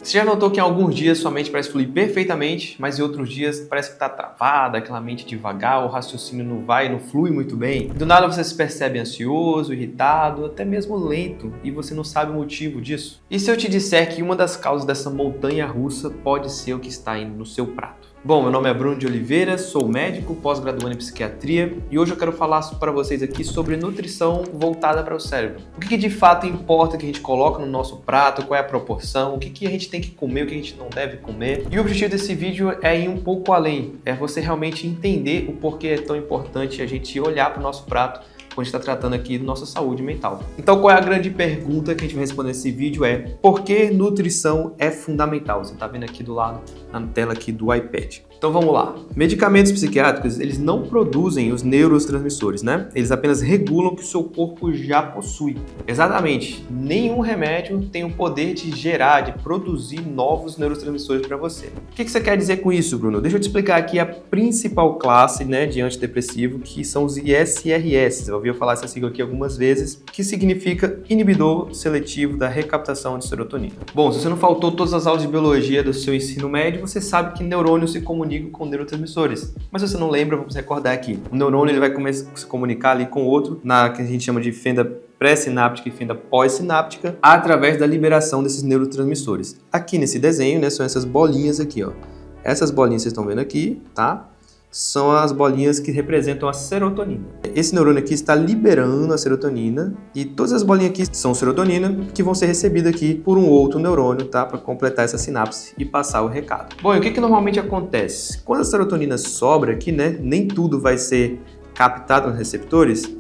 Você já notou que em alguns dias sua mente parece fluir perfeitamente, mas em outros dias parece que está travada, aquela mente devagar, o raciocínio não vai, não flui muito bem? Do nada você se percebe ansioso, irritado, até mesmo lento, e você não sabe o motivo disso? E se eu te disser que uma das causas dessa montanha-russa pode ser o que está indo no seu prato? Bom, meu nome é Bruno de Oliveira, sou médico, pós-graduando em psiquiatria e hoje eu quero falar para vocês aqui sobre nutrição voltada para o cérebro. O que de fato importa que a gente coloca no nosso prato, qual é a proporção, o que a gente tem que comer, o que a gente não deve comer. E o objetivo desse vídeo é ir um pouco além, é você realmente entender o porquê é tão importante a gente olhar para o nosso prato quando a gente está tratando aqui da nossa saúde mental. Então, qual é a grande pergunta que a gente vai responder nesse vídeo é: por que nutrição é fundamental? Você está vendo aqui do lado, na tela aqui do iPad. Então vamos lá. Medicamentos psiquiátricos, eles não produzem os neurotransmissores, né? Eles apenas regulam o que o seu corpo já possui. Exatamente. Nenhum remédio tem o poder de gerar, de produzir novos neurotransmissores para você. O que você quer dizer com isso, Bruno? Deixa eu te explicar aqui a principal classe, né, de antidepressivo, que são os ISRS. Você ouviu falar essa sigla aqui algumas vezes, que significa inibidor seletivo da recaptação de serotonina. Bom, se você não faltou todas as aulas de biologia do seu ensino médio, você sabe que neurônios se comunicam com neurotransmissores. Mas se você não lembra, vamos recordar aqui. O neurônio ele vai começar a se comunicar ali com o outro, na que a gente chama de fenda pré-sináptica e fenda pós-sináptica, através da liberação desses neurotransmissores. Aqui nesse desenho, né, são essas bolinhas aqui, ó. Essas bolinhas que vocês estão vendo aqui, tá? São as bolinhas que representam a serotonina. Esse neurônio aqui está liberando a serotonina e todas as bolinhas aqui são serotonina que vão ser recebidas aqui por um outro neurônio, tá? Para completar essa sinapse e passar o recado. Bom, e o que normalmente acontece? Quando a serotonina sobra aqui, né? Nem tudo vai ser captado nos receptores.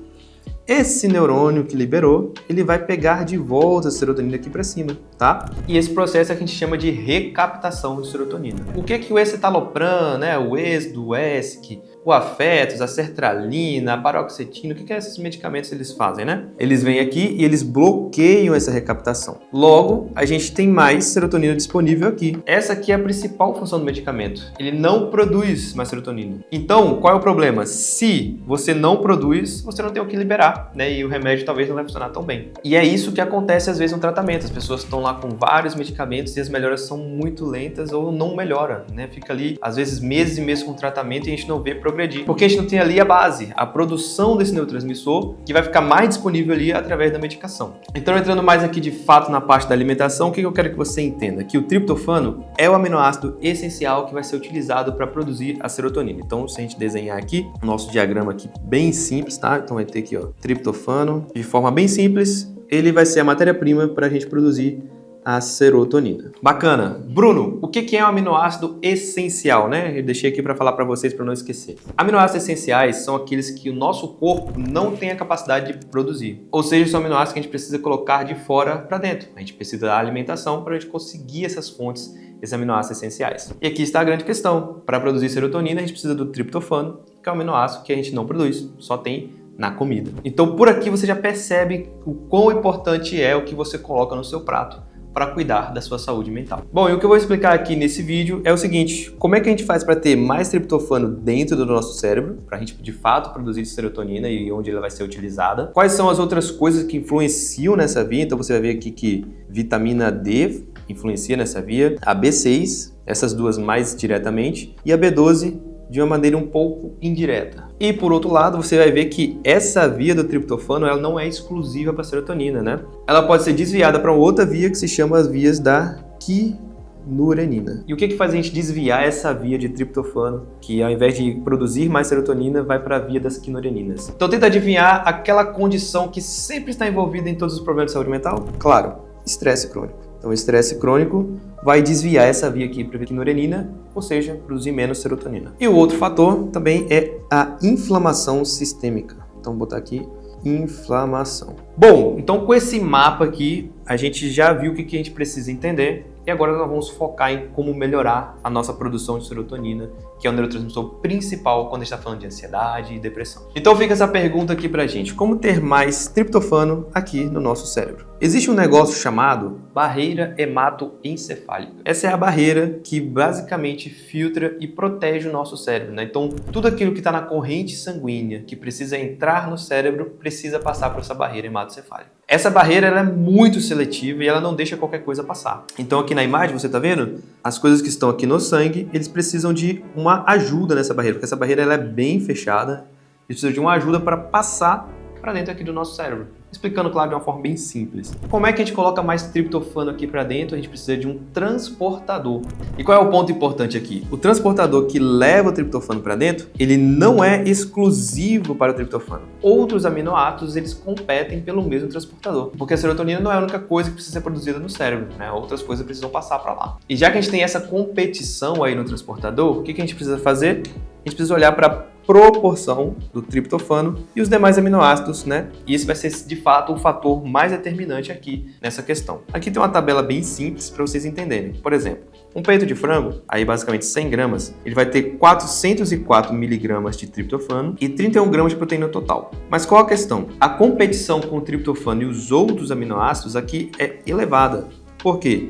Esse neurônio que liberou, ele vai pegar de volta a serotonina aqui para cima, tá? E esse processo é que a gente chama de recaptação de serotonina. O que que o escitalopram, né, o Êxodo, o ESC, o Afetos, a sertralina, a paroxetina, o que esses medicamentos eles fazem, né? Eles vêm aqui e eles bloqueiam essa recaptação. Logo, a gente tem mais serotonina disponível aqui. Essa aqui é a principal função do medicamento. Ele não produz mais serotonina. Então, qual é o problema? Se você não produz, você não tem o que liberar, né? E o remédio talvez não vai funcionar tão bem. E é isso que acontece às vezes no tratamento. As pessoas estão lá com vários medicamentos e as melhoras são muito lentas ou não melhora, né? Fica ali, às vezes, meses e meses com tratamento e a gente não vê progredir. Porque a gente não tem ali a base, a produção desse neurotransmissor, que vai ficar mais disponível ali através da medicação. Então, entrando mais aqui de fato na parte da alimentação, o que eu quero que você entenda? Que o triptofano é o aminoácido essencial que vai ser utilizado para produzir a serotonina. Então, se a gente desenhar aqui, o nosso diagrama aqui bem simples, tá? Então vai ter aqui, ó, triptofano, de forma bem simples, ele vai ser a matéria-prima para a gente produzir a serotonina. Bacana. Bruno, o que é um aminoácido essencial, né? Eu deixei aqui para falar para vocês para não esquecer. Aminoácidos essenciais são aqueles que o nosso corpo não tem a capacidade de produzir. Ou seja, são aminoácidos que a gente precisa colocar de fora para dentro. A gente precisa da alimentação para a gente conseguir essas fontes, esses aminoácidos essenciais. E aqui está a grande questão. Para produzir serotonina, a gente precisa do triptofano, que é um aminoácido que a gente não produz, só tem na comida. Então, por aqui você já percebe o quão importante é o que você coloca no seu prato para cuidar da sua saúde mental. Bom, e o que eu vou explicar aqui nesse vídeo é o seguinte: como é que a gente faz para ter mais triptofano dentro do nosso cérebro, para a gente de fato produzir serotonina e onde ela vai ser utilizada? Quais são as outras coisas que influenciam nessa via? Então você vai ver aqui que vitamina D influencia nessa via, a B6, essas duas mais diretamente, e a B12 de uma maneira um pouco indireta. E por outro lado, você vai ver que essa via do triptofano ela não é exclusiva para a serotonina, né? Ela pode ser desviada para outra via que se chama as vias da quinurenina. E o que faz a gente desviar essa via de triptofano, que ao invés de produzir mais serotonina, vai para a via das quinureninas? Então tenta adivinhar aquela condição que sempre está envolvida em todos os problemas de saúde mental? Claro, estresse crônico. Então o estresse crônico vai desviar essa via aqui para a quinurenina, ou seja, produzir menos serotonina. E o outro fator também é a inflamação sistêmica. Então vou botar aqui inflamação. Bom, então com esse mapa aqui, a gente já viu o que a gente precisa entender. E agora nós vamos focar em como melhorar a nossa produção de serotonina, que é o neurotransmissor principal quando a gente está falando de ansiedade e depressão. Então fica essa pergunta aqui pra gente: como ter mais triptofano aqui no nosso cérebro? Existe um negócio chamado barreira hematoencefálica. Essa é a barreira que basicamente filtra e protege o nosso cérebro, né? Então tudo aquilo que está na corrente sanguínea, que precisa entrar no cérebro, precisa passar por essa barreira hematoencefálica. Essa barreira ela é muito seletiva e ela não deixa qualquer coisa passar. Então aqui na imagem, você está vendo? As coisas que estão aqui no sangue, eles precisam de uma ajuda nessa barreira, porque essa barreira ela é bem fechada, eles precisam de uma ajuda para passar para dentro aqui do nosso cérebro. Explicando, claro, de uma forma bem simples. Como é que a gente coloca mais triptofano aqui para dentro? A gente precisa de um transportador. E qual é o ponto importante aqui? O transportador que leva o triptofano para dentro, ele não é exclusivo para o triptofano. Outros aminoácidos, eles competem pelo mesmo transportador. Porque a serotonina não é a única coisa que precisa ser produzida no cérebro, né? Outras coisas precisam passar para lá. E já que a gente tem essa competição aí no transportador, o que a gente precisa fazer? A gente precisa olhar para a proporção do triptofano e os demais aminoácidos, né? E esse vai ser, de fato, o fator mais determinante aqui nessa questão. Aqui tem uma tabela bem simples para vocês entenderem. Por exemplo, um peito de frango, aí basicamente 100 gramas, ele vai ter 404 miligramas de triptofano e 31 gramas de proteína total. Mas qual a questão? A competição com o triptofano e os outros aminoácidos aqui é elevada. Por quê?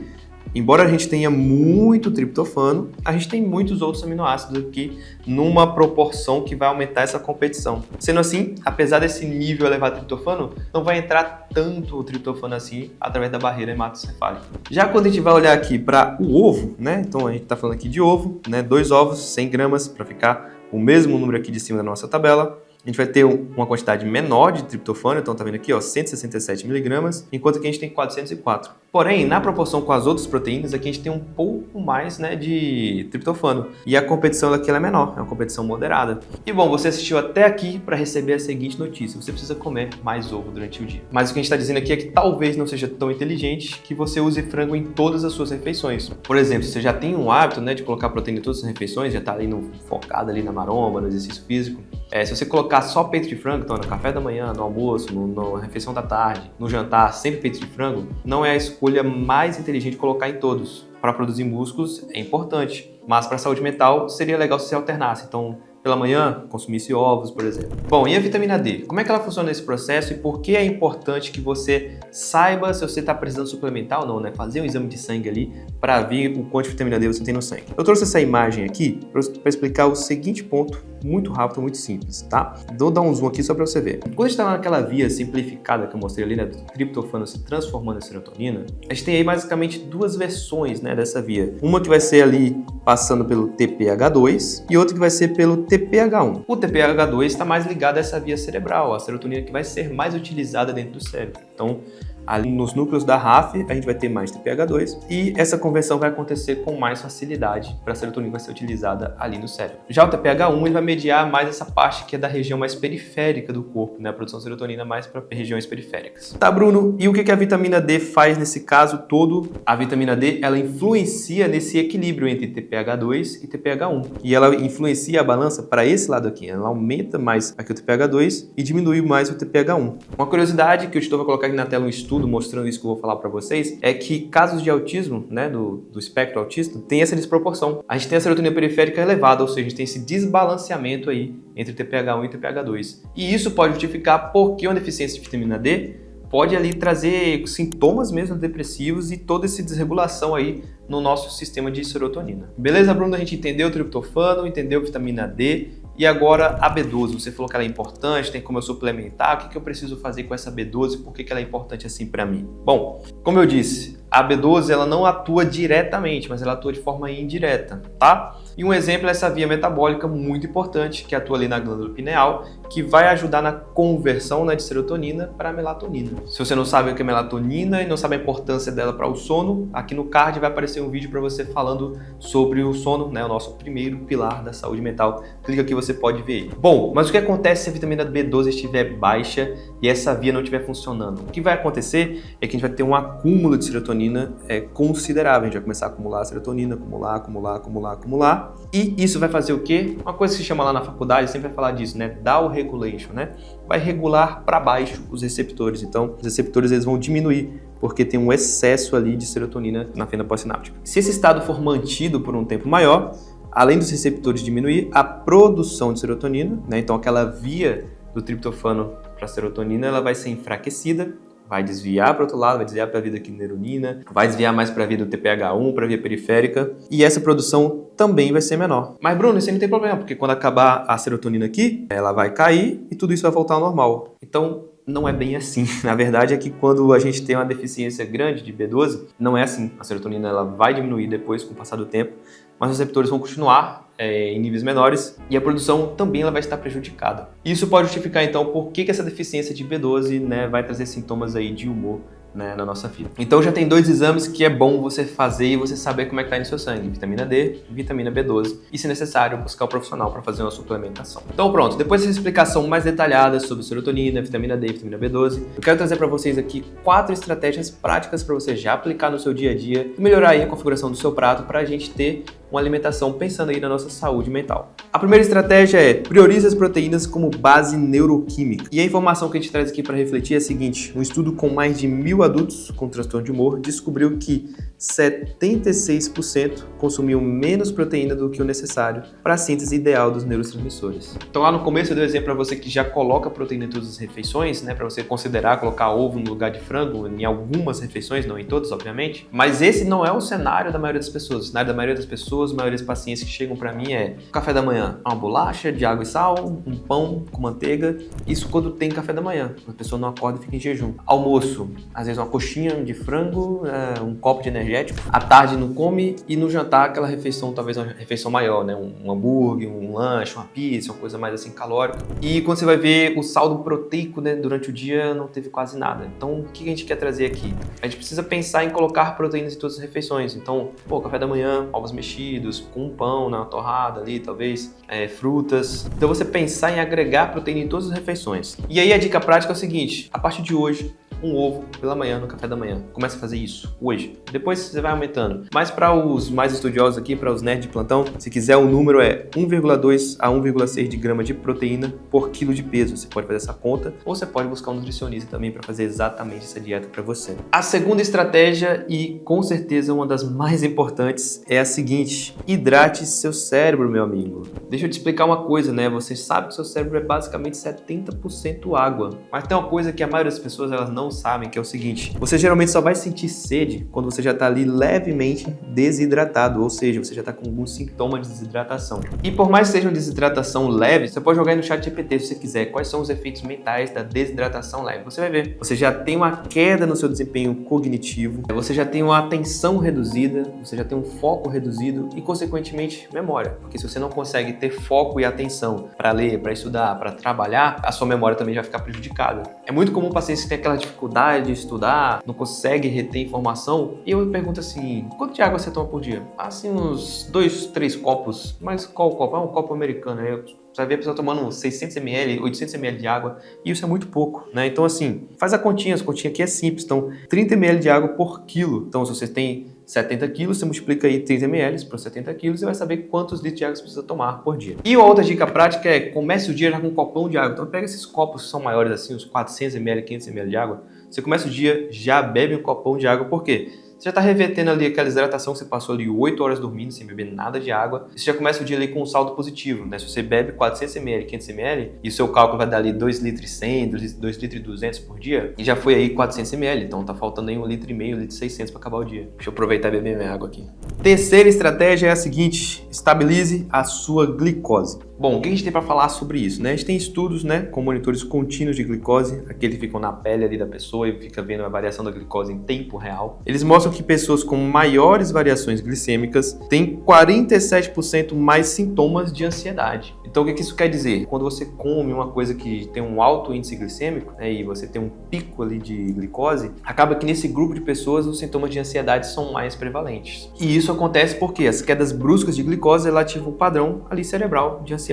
Embora a gente tenha muito triptofano, a gente tem muitos outros aminoácidos aqui numa proporção que vai aumentar essa competição. Sendo assim, apesar desse nível elevado de triptofano, não vai entrar tanto o triptofano assim através da barreira hematocefálica. Já quando a gente vai olhar aqui para o ovo, né? Então a gente está falando aqui de ovo, né? 2 ovos, 100 gramas, para ficar o mesmo número aqui de cima da nossa tabela. A gente vai ter uma quantidade menor de triptofano, então tá vendo aqui, ó, 167 miligramas, enquanto que a gente tem 404. Porém, na proporção com as outras proteínas, aqui a gente tem um pouco mais, né, de triptofano. E a competição aqui ela é menor, é uma competição moderada. E bom, você assistiu até aqui para receber a seguinte notícia: você precisa comer mais ovo durante o dia. Mas o que a gente está dizendo aqui é que talvez não seja tão inteligente que você use frango em todas as suas refeições. Por exemplo, se você já tem um hábito, né, de colocar proteína em todas as refeições, já está ali focado ali na maromba, no exercício físico, se você colocar só peito de frango, então no café da manhã, no almoço, na refeição da tarde, no jantar, sempre peito de frango, não é a escolha mais inteligente colocar em todos. Para produzir músculos é importante, mas para a saúde mental seria legal se você alternasse. Então, pela manhã, consumisse ovos, por exemplo. Bom, e a vitamina D? Como é que ela funciona nesse processo e por que é importante que você saiba se você está precisando suplementar ou não, né? Fazer um exame de sangue ali para ver o quanto de vitamina D você tem no sangue. Eu trouxe essa imagem aqui para explicar o seguinte ponto, muito rápido, muito simples, tá? Vou dar um zoom aqui só para você ver. Quando a gente está naquela via simplificada que eu mostrei ali, né, do triptofano se transformando em serotonina, a gente tem aí basicamente 2 versões, né, dessa via. Uma que vai ser ali passando pelo TPH2 e outra que vai ser pelo TPH1. O TPH2 está mais ligado a essa via cerebral, a serotonina que vai ser mais utilizada dentro do cérebro. Então, ali nos núcleos da RAF, a gente vai ter mais TPH2 e essa conversão vai acontecer com mais facilidade para a serotonina que vai ser utilizada ali no cérebro. Já o TPH1 ele vai mediar mais essa parte que é da região mais periférica do corpo, né? A produção de serotonina mais para regiões periféricas. Tá, Bruno, e o que a vitamina D faz nesse caso todo? A vitamina D, ela influencia nesse equilíbrio entre TPH2 e TPH1 e ela influencia a balança para esse lado aqui. Ela aumenta mais aqui o TPH2 e diminui mais o TPH1. Uma curiosidade que o Tito vai colocar aqui na tela um estudo mostrando isso que eu vou falar para vocês, é que casos de autismo, né, do espectro autista, tem essa desproporção. A gente tem a serotonina periférica elevada, ou seja, a gente tem esse desbalanceamento aí entre TPH1 e TPH2. E isso pode justificar porque uma deficiência de vitamina D pode ali trazer sintomas mesmo depressivos e toda essa desregulação aí no nosso sistema de serotonina. Beleza, Bruno? A gente entendeu o triptofano, entendeu a vitamina D. E agora a B12, você falou que ela é importante, tem como eu suplementar, o que eu preciso fazer com essa B12, por que ela é importante assim para mim? Bom, como eu disse, a B12 ela não atua diretamente, mas ela atua de forma indireta, tá? E um exemplo é essa via metabólica muito importante, que atua ali na glândula pineal, que vai ajudar na conversão, né, de serotonina para melatonina. Se você não sabe o que é melatonina e não sabe a importância dela para o sono, aqui no card vai aparecer um vídeo para você falando sobre o sono, né, o nosso primeiro pilar da saúde mental. Clica aqui, você pode ver ele. Bom, mas o que acontece se a vitamina B12 estiver baixa e essa via não estiver funcionando? O que vai acontecer é que a gente vai ter um acúmulo de serotonina considerável. A gente vai começar a acumular serotonina, acumular. E isso vai fazer o quê? Uma coisa que se chama lá na faculdade, sempre vai falar disso, né? Down regulation, né? Vai regular para baixo os receptores. Então, os receptores eles vão diminuir porque tem um excesso ali de serotonina na fenda pós-sináptica. Se esse estado for mantido por um tempo maior, além dos receptores diminuir, a produção de serotonina, né? Então aquela via do triptofano para a serotonina, ela vai ser enfraquecida, vai desviar para o outro lado, vai desviar para a via da quineronina, vai desviar mais para a via do TPH1, para a via periférica, e essa produção também vai ser menor. Mas Bruno, isso aí não tem problema, porque quando acabar a serotonina aqui, ela vai cair e tudo isso vai voltar ao normal. Então, não é bem assim. Na verdade é que quando a gente tem uma deficiência grande de B12, não é assim. A serotonina ela vai diminuir depois com o passar do tempo, mas os receptores vão continuar em níveis menores e a produção também ela vai estar prejudicada. Isso pode justificar então por que essa deficiência de B12, né, vai trazer sintomas aí de humor, né, na nossa vida. Então já tem 2 exames que é bom você fazer e você saber como é que tá no seu sangue, vitamina D e vitamina B12, e se necessário buscar um profissional para fazer uma suplementação. Então pronto, depois dessa explicação mais detalhada sobre serotonina, vitamina D e vitamina B12, eu quero trazer para vocês aqui 4 estratégias práticas para você já aplicar no seu dia a dia e melhorar aí a configuração do seu prato para a gente ter uma alimentação pensando aí na nossa saúde mental. A primeira estratégia é priorize as proteínas como base neuroquímica. E a informação que a gente traz aqui para refletir é a seguinte: um estudo com mais de 1.000 adultos com transtorno de humor descobriu que 76% consumiam menos proteína do que o necessário para a síntese ideal dos neurotransmissores. Então lá no começo eu dei um exemplo para você que já coloca proteína em todas as refeições, né, para você considerar colocar ovo no lugar de frango em algumas refeições, não em todas, obviamente. Mas esse não é o cenário da maioria das pessoas. O cenário da maioria das pessoas, a maioria dos pacientes que chegam para mim é café da manhã, uma bolacha de água e sal, um pão com manteiga. Isso quando tem café da manhã, a pessoa não acorda e fica em jejum. Almoço, às vezes uma coxinha de frango, um copo de energético. À tarde não come e no jantar aquela refeição, talvez uma refeição maior, né? Um hambúrguer, um lanche, uma pizza, uma coisa mais assim calórica. E quando você vai ver o saldo proteico, né, durante o dia não teve quase nada. Então o que a gente quer trazer aqui? A gente precisa pensar em colocar proteínas em todas as refeições. Então, café da manhã, ovos mexidos, com um pão, né, uma torrada ali, talvez, frutas. Então você pensar em agregar proteína em todas as refeições. E aí a dica prática é o seguinte: a partir de hoje, um ovo pela manhã, no café da manhã. Comece a fazer isso hoje. Depois você vai aumentando. Mas para os mais estudiosos aqui, para os nerds de plantão, se quiser o número é 1,2 a 1,6 de grama de proteína por quilo de peso. Você pode fazer essa conta ou você pode buscar um nutricionista também para fazer exatamente essa dieta para você. A segunda estratégia, e com certeza uma das mais importantes, é a seguinte: hidrate seu cérebro, meu amigo. Deixa eu te explicar uma coisa, né? Você sabe que seu cérebro é basicamente 70% água. Mas tem uma coisa que a maioria das pessoas elas não sabem, que é o seguinte: você geralmente só vai sentir sede quando você já está ali levemente desidratado, ou seja, você já está com algum sintoma de desidratação. E por mais que seja uma desidratação leve, você pode jogar aí no chat GPT se você quiser quais são os efeitos mentais da desidratação leve. Você vai ver. Você já tem uma queda no seu desempenho cognitivo, você já tem uma atenção reduzida, você já tem um foco reduzido e, consequentemente, memória. Porque se você não consegue ter foco e atenção para ler, para estudar, para trabalhar, a sua memória também já vai ficar prejudicada. É muito comum pacientes que têm aquela dificuldade de estudar, não consegue reter informação, e eu me pergunto assim: quanto de água você toma por dia? Assim, uns 2, 3 copos. Mas qual copo? É um copo americano, né? Você vai ver a pessoa tomando 600 ml, 800 ml de água, e isso é muito pouco, né? Então assim, faz a continha aqui é simples. Então, 30 ml de água por quilo. Então, se você tem 70 quilos, você multiplica aí 30 ml por 70 quilos e vai saber quantos litros de água você precisa tomar por dia. E outra dica prática é: comece o dia já com um copão de água. Então pega esses copos que são maiores assim, uns 400 ml, 500 ml de água. Você começa o dia, já bebe um copão de água. Por quê? Você já está revertendo ali aquela desidratação que você passou ali 8 horas dormindo sem beber nada de água. Você já começa o dia ali com um saldo positivo, né? Se você bebe 400 ml, 500 ml, e o seu cálculo vai dar ali 2 litros e 100, 2 litros e 200 por dia, e já foi aí 400 ml. Então tá faltando aí 1 litro e meio, 1 litro e 600 para acabar o dia. Deixa eu aproveitar e beber minha água aqui. Terceira estratégia é a seguinte: estabilize a sua glicose. Bom, o que a gente tem para falar sobre isso, né? A gente tem estudos, né, com monitores contínuos de glicose, aqueles que ficam na pele ali da pessoa e fica vendo a variação da glicose em tempo real. Eles mostram que pessoas com maiores variações glicêmicas têm 47% mais sintomas de ansiedade. Então, o que isso quer dizer? Quando você come uma coisa que tem um alto índice glicêmico, né, e você tem um pico ali de glicose, acaba que nesse grupo de pessoas os sintomas de ansiedade são mais prevalentes. E isso acontece porque as quedas bruscas de glicose ativam um padrão ali cerebral de ansiedade.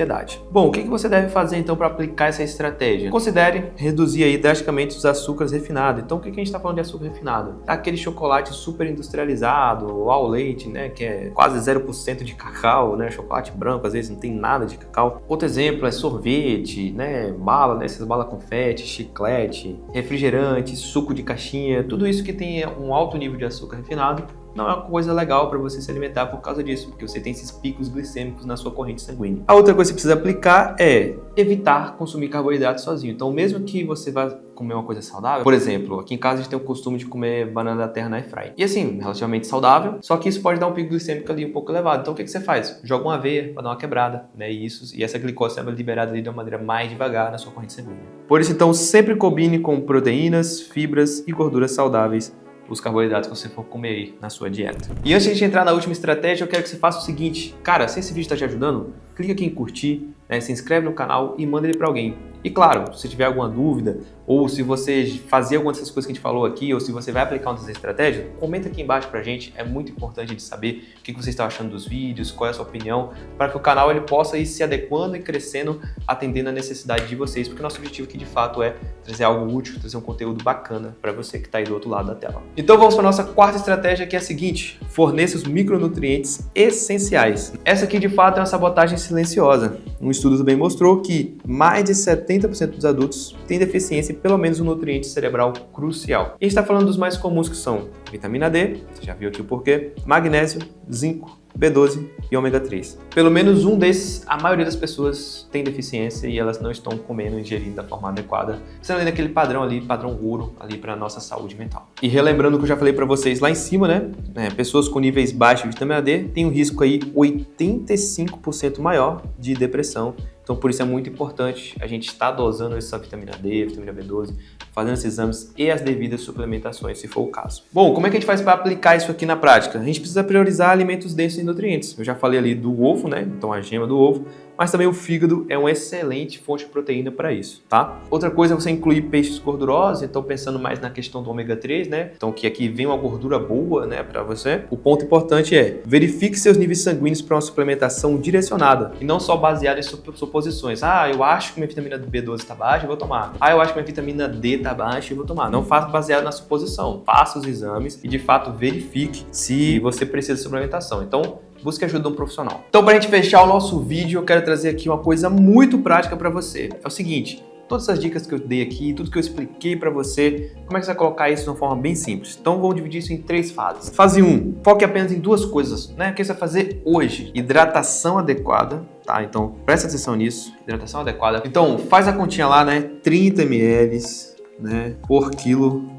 Bom, o que você deve fazer então para aplicar essa estratégia? Considere reduzir aí drasticamente os açúcares refinados. Então, o que a gente está falando de açúcar refinado? Aquele chocolate super industrializado, ao leite, né, que é quase 0% de cacau, né, chocolate branco, às vezes não tem nada de cacau. Outro exemplo é sorvete, né, bala, né, essas balas confete, chiclete, refrigerante, suco de caixinha, tudo isso que tem um alto nível de açúcar refinado não é uma coisa legal para você se alimentar por causa disso, porque você tem esses picos glicêmicos na sua corrente sanguínea. A outra coisa que você precisa aplicar é evitar consumir carboidratos sozinho. Então, mesmo que você vá comer uma coisa saudável, por exemplo, aqui em casa a gente tem o costume de comer banana da terra na airfryer. E assim, relativamente saudável, só que isso pode dar um pico glicêmico ali um pouco elevado. Então, o que você faz? Joga uma aveia para dar uma quebrada, né? E essa glicose é liberada ali de uma maneira mais devagar na sua corrente sanguínea. Por isso, então, sempre combine com proteínas, fibras e gorduras saudáveis os carboidratos que você for comer aí na sua dieta. E antes de a gente entrar na última estratégia, eu quero que você faça o seguinte. Cara, se esse vídeo está te ajudando, clica aqui em curtir, né, se inscreve no canal e manda ele para alguém. E claro, se tiver alguma dúvida, ou se você fazer alguma dessas coisas que a gente falou aqui, ou se você vai aplicar uma dessas estratégias, comenta aqui embaixo pra gente. É muito importante de saber o que você está achando dos vídeos, qual é a sua opinião, para que o canal ele possa ir se adequando e crescendo, atendendo a necessidade de vocês, porque o nosso objetivo aqui de fato é trazer algo útil, trazer um conteúdo bacana para você que está aí do outro lado da tela. Então vamos para a nossa quarta estratégia, que é a seguinte: forneça os micronutrientes essenciais. Essa aqui de fato é uma sabotagem silenciosa. Um estudo também mostrou que mais de 70% dos adultos têm deficiência em pelo menos um nutriente cerebral crucial. E a gente está falando dos mais comuns, que são vitamina D, você já viu aqui o porquê, magnésio, zinco, B12 e ômega 3. Pelo menos um desses, a maioria das pessoas tem deficiência e elas não estão comendo e ingerindo da forma adequada, sendo ali naquele padrão ali, padrão ouro ali para nossa saúde mental. E relembrando o que eu já falei para vocês lá em cima, né? Pessoas com níveis baixos de vitamina D têm um risco aí 85% maior de depressão. Então, por isso é muito importante a gente estar dosando essa vitamina D, vitamina B12, fazendo esses exames e as devidas suplementações, se for o caso. Bom, como é que a gente faz para aplicar isso aqui na prática? A gente precisa priorizar alimentos densos em nutrientes. Eu já falei ali do ovo, né? Então, a gema do ovo. Mas também o fígado é uma excelente fonte de proteína para isso, tá? Outra coisa é você incluir peixes gordurosos, então pensando mais na questão do ômega 3, né? Então que aqui vem uma gordura boa, né, para você. O ponto importante é verifique seus níveis sanguíneos para uma suplementação direcionada e não só baseada em suposições. Ah, eu acho que minha vitamina B12 está baixa, eu vou tomar. Ah, eu acho que minha vitamina D está baixa, eu vou tomar. Não faça baseado na suposição. Faça os exames e de fato verifique se você precisa de suplementação. Então, busque ajuda de um profissional. Então, para a gente fechar o nosso vídeo, eu quero trazer aqui uma coisa muito prática para você. É o seguinte: todas essas dicas que eu dei aqui, tudo que eu expliquei para você, como é que você vai colocar isso de uma forma bem simples? Então, vamos dividir isso em 3 fases. Fase 1, foque apenas em 2 coisas, né? O que você vai fazer hoje? Hidratação adequada, tá? Então, presta atenção nisso. Hidratação adequada. Então, faz a continha lá, né? 30 ml, né, por quilo.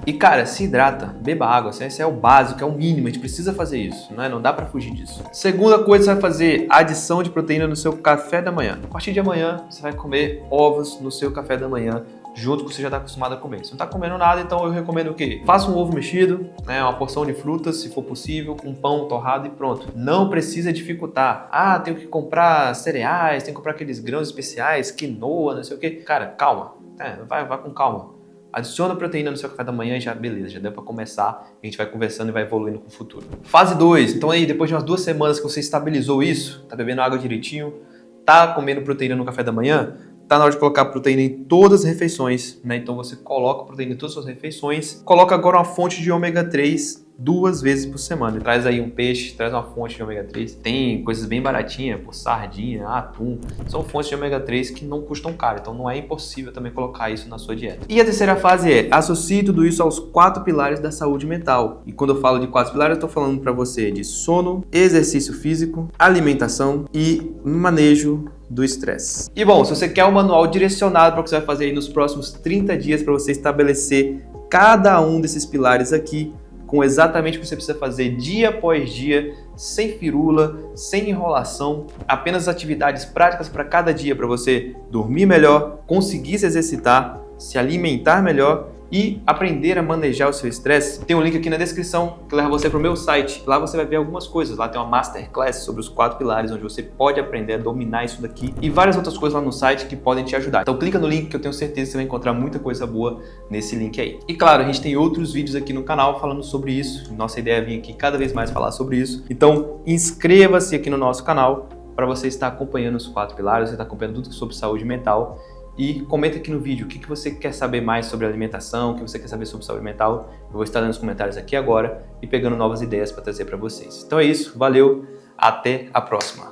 E cara, se hidrata, beba água, esse é o básico, é o mínimo, a gente precisa fazer isso, né? Não dá pra fugir disso. Segunda coisa, você vai fazer adição de proteína no seu café da manhã. A partir de amanhã, você vai comer ovos no seu café da manhã, junto com o que você já está acostumado a comer. Se não está comendo nada, então eu recomendo o quê? Faça um ovo mexido, né, uma porção de frutas, se for possível, um pão torrado e pronto. Não precisa dificultar. Ah, tenho que comprar cereais, tenho que comprar aqueles grãos especiais, quinoa, não sei o quê. Cara, calma, vai com calma. Adiciona proteína no seu café da manhã e já, beleza, já deu para começar. A gente vai conversando e vai evoluindo com o futuro. Fase 2. Então aí, depois de umas 2 semanas que você estabilizou isso, tá bebendo água direitinho, tá comendo proteína no café da manhã, tá na hora de colocar proteína em todas as refeições, né? Então você coloca proteína em todas as suas refeições. Coloca agora uma fonte de ômega 3 2 vezes por semana. Traz aí um peixe, traz uma fonte de ômega 3. Tem coisas bem baratinhas, por sardinha, atum. São fontes de ômega 3 que não custam caro, então não é impossível também colocar isso na sua dieta. E a terceira fase é: associe tudo isso aos 4 pilares da saúde mental. E quando eu falo de 4 pilares, eu tô falando para você de sono, exercício físico, alimentação e manejo do estresse. E bom, se você quer um manual direcionado para o que você vai fazer aí nos próximos 30 dias para você estabelecer cada um desses pilares aqui, com exatamente o que você precisa fazer dia após dia, sem firula, sem enrolação, apenas atividades práticas para cada dia para você dormir melhor, conseguir se exercitar, se alimentar melhor e aprender a manejar o seu estresse, tem um link aqui na descrição que leva você para o meu site. Lá você vai ver algumas coisas. Lá tem uma masterclass sobre os 4 pilares, onde você pode aprender a dominar isso daqui e várias outras coisas lá no site que podem te ajudar. Então clica no link que eu tenho certeza que você vai encontrar muita coisa boa nesse link aí. E claro, a gente tem outros vídeos aqui no canal falando sobre isso. Nossa ideia é vir aqui cada vez mais falar sobre isso. Então inscreva-se aqui no nosso canal para você estar acompanhando os 4 pilares, você está acompanhando tudo sobre saúde mental. E comenta aqui no vídeo o que você quer saber mais sobre alimentação, o que você quer saber sobre saúde mental. Eu vou estar dando os comentários aqui agora e pegando novas ideias para trazer para vocês. Então é isso, valeu, até a próxima!